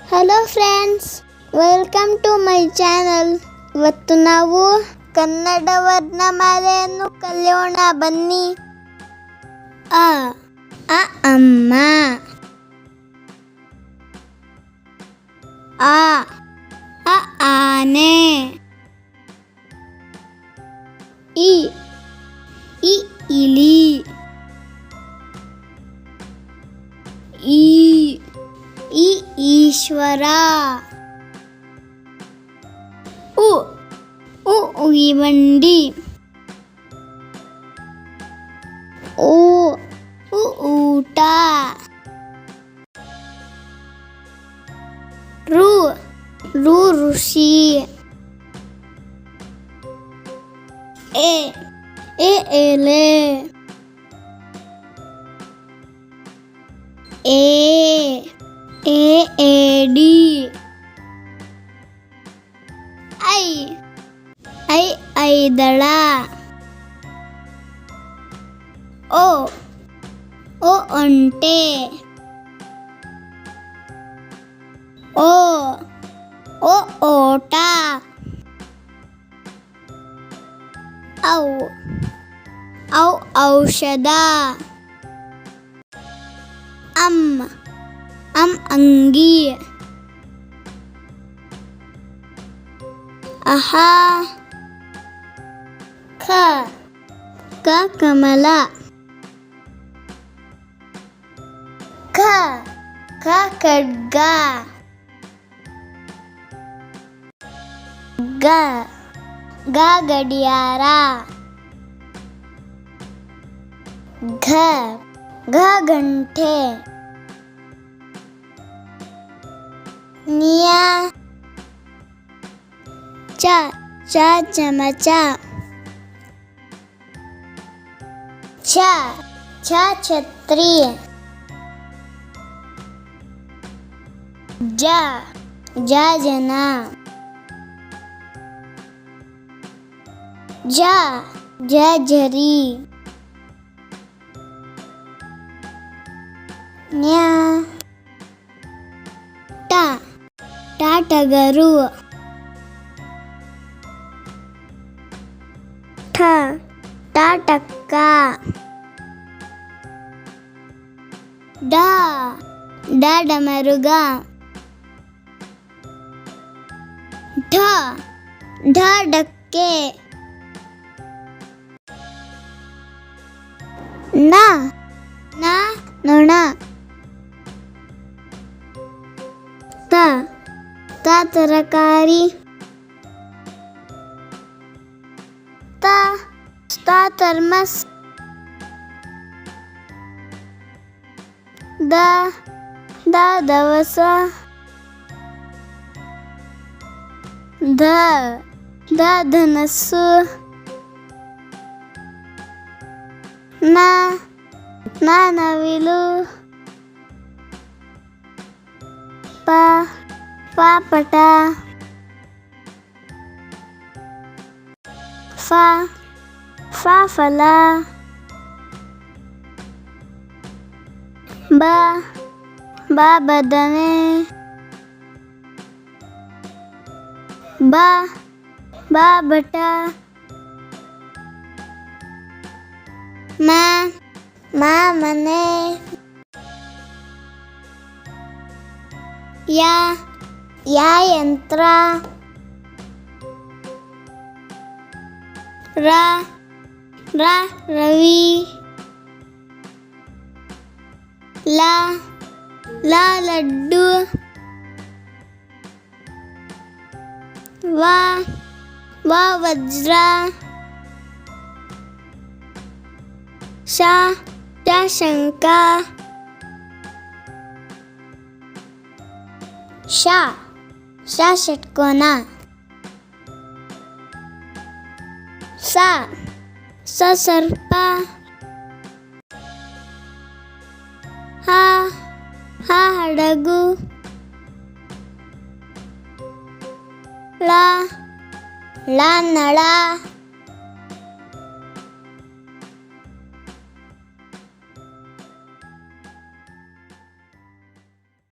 Hello friends, welcome to my channel. ಇವತ್ತು ನಾವು ಕನ್ನಡ ವರ್ಣಮಾಲೆಯನ್ನು ಕಲಿಯೋಣ ಬನ್ನಿ. ಅ ಅ ಅಮ್ಮ. ಆ ಅ ಆನೆ. ಇ ಇ ಇಲಿ. ಈ ಈಶ್ವರ. ಉ ಉಗಿಬಂಡಿ. ಊ ಊಟ. ಋ ಋಷಿ. ಎ ಎಲೆ. ಏಡಿ. ಐದಳ. ಓ ಒಂಟೆ. ಓ ಓಟ. ಔಷಧ. ಅಂಗಿ. ಅಹ ಕ ಕಮಲ. ಖ ಖಡ್ಗ. ಗ ಗಡಿಯಾರ. ಘ ಗಂಟೆ. ಚ ಚಮಚ. ಛ ಛತ್ರಿ. ಜ ಜನ. ಜರಿ. ಟಗರು. ಟಕ್ಕ. ಡಮರುಗ. ಡಕ್ಕೆ. ನೊಣ. ತರಕಾರಿ. ಥರ್ಮಸ್. ದವಸ. ಧನಸ್ಸು. ನವಿಲು. ಪಾಪಟ. ಫಲ. ಬದನೆ. ಬಟ. ಮನೆ. ಯಂತ್ರ. ರವಿ. ಲಡ್ಡು. ವಜ್ರ. ಶಂಕ. ಷಟ್ಕೋನ. ಸರ್ಪ. ಹಡಗು. ನಳ.